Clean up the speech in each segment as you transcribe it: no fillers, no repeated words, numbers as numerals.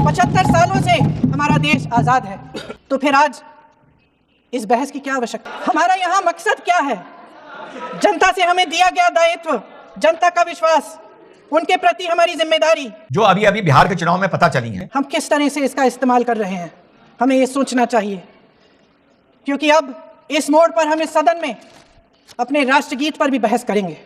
75 सालों से हमारा देश आजाद है, तो फिर आज इस बहस की क्या आवश्यकता? हमारा यहाँ मकसद क्या है? जनता से हमें दिया गया दायित्व, जनता का विश्वास, उनके प्रति हमारी जिम्मेदारी जो अभी अभी बिहार के चुनाव में पता चली है, हम किस तरह से इसका इस्तेमाल कर रहे हैं, हमें ये सोचना चाहिए। क्योंकि अब इस मोड़ पर हम इस सदन में अपने राष्ट्रगीत पर भी बहस करेंगे।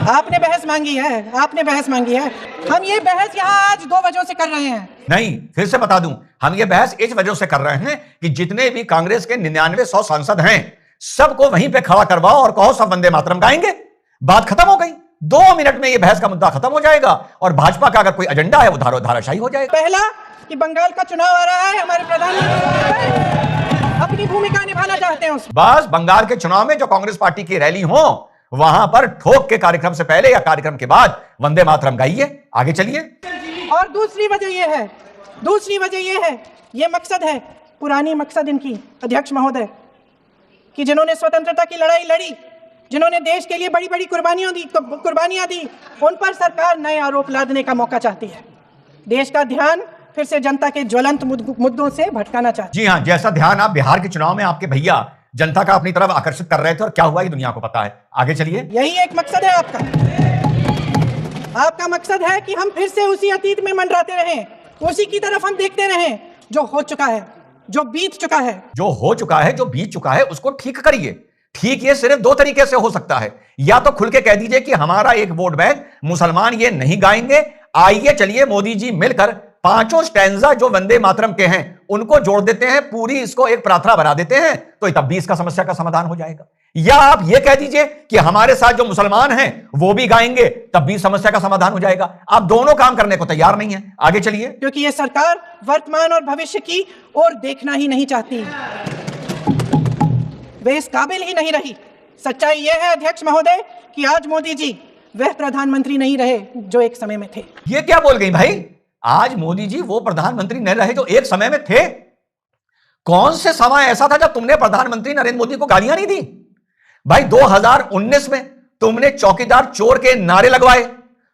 आपने बहस मांगी है, आपने बहस मांगी है। हम ये बहस यहाँ आज 2 वजहों से कर रहे हैं। नहीं, फिर से बता दूं, हम ये बहस इस वजह से कर रहे हैं कि जितने भी कांग्रेस के 99-100 सांसद हैं, सबको वहीं पे खड़ा करवाओ और कहो सब वंदे मातरम गाएंगे। बात खत्म हो गई। 2 मिनट में ये बहस का मुद्दा खत्म हो जाएगा और भाजपा का अगर कोई एजेंडा है वो धाराशाही हो जाएगा। पहला कि बंगाल का चुनाव आ रहा है, हमारे प्रधानमंत्री अपनी भूमिका निभाना चाहते हैं उसमें। बस बंगाल के चुनाव में जो कांग्रेस पार्टी की रैली हो, वहां पर ठोक के कार्यक्रम से पहले या कार्यक्रम के बाद वंदे मातरम गाइए। आगे चलिए। और दूसरी वजह यह है, ये मकसद है, पुरानी मकसद इनकी अध्यक्ष महोदय, कि जिन्होंने स्वतंत्रता की लड़ाई लड़ी, जिन्होंने देश के लिए बड़ी बड़ी कुर्बानियां दी, उन पर सरकार नए आरोप लादने का मौका चाहती है। देश का ध्यान फिर से जनता के ज्वलंत मुद्दों से भटकाना चाहती है। जी हां, जैसा ध्यान आप बिहार के चुनाव में आपके भैया जनता का अपनी तरफ आकर्षित कर रहे थे और क्या हुआ ये दुनिया को पता है। आगे चलिए। यही एक मकसद है आपका मकसद है कि हम फिर से उसी अतीत में मंडराते रहें, उसी की तरफ हम देखते रहें जो हो चुका है, जो बीत चुका है। जो हो चुका है, जो बीत चुका है, उसको ठीक करिए। ठीक ये सिर्फ 2 तरीके से हो सकता है। या तो खुल के कह दीजिए कि हमारा एक वोट बैंक मुसलमान ये नहीं गाएंगे, आइए चलिए मोदी जी मिलकर 5 स्टैंजा जो वंदे मातरम के हैं उनको जोड़ देते हैं, पूरी इसको एक प्रार्थना बना देते हैं, तो तब भी इसका समस्या का समाधान हो जाएगा। या आप ये कह दीजिए कि हमारे साथ जो मुसलमान हैं वो भी गाएंगे, तब भी समस्या का समाधान हो जाएगा। आप दोनों काम करने को तैयार नहीं है। आगे चलिए। क्योंकि ये सरकार वर्तमान और भविष्य की ओर देखना ही नहीं चाहती, वे इस काबिल ही नहीं रही। सच्चाई यह है अध्यक्ष महोदय कि आज मोदी जी वह प्रधानमंत्री नहीं रहे जो एक समय में थे। ये क्या बोल गई भाई? आज मोदी जी वो प्रधानमंत्री नहीं रहे जो एक समय में थे? कौन से समय ऐसा था जब तुमने प्रधानमंत्री नरेंद्र मोदी को गालियां नहीं दी? भाई 2019 में तुमने चौकीदार चोर के नारे लगवाए,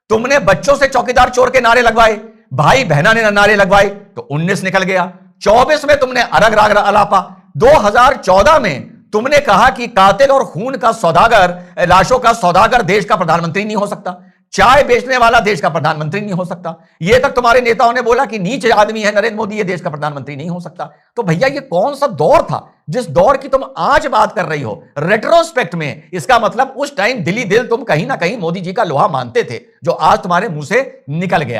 तुमने बच्चों से चौकीदार चोर के नारे लगवाए, भाई बहना ने नारे लगवाए, तो 19 निकल गया। 24 में तुमने अरग राग अलापा। 2014 में तुमने कहा कि कातिल और खून का सौदागर, लाशों का सौदागर देश का प्रधानमंत्री नहीं हो सकता, चाय बेचने वाला देश का प्रधानमंत्री नहीं हो सकता। यह तक तुम्हारे नेताओं ने बोला कि नीच आदमी है नरेंद्र मोदी, ये देश का प्रधानमंत्री नहीं हो सकता। तो भैया ये कौन सा दौर था जिस दौर की तुम आज बात कर रही हो रेट्रोस्पेक्ट में? इसका मतलब उस टाइम दिली दिल तुम कहीं ना कहीं मोदी जी का लोहा मानते थे, जो आज तुम्हारे मुंह से निकल गया।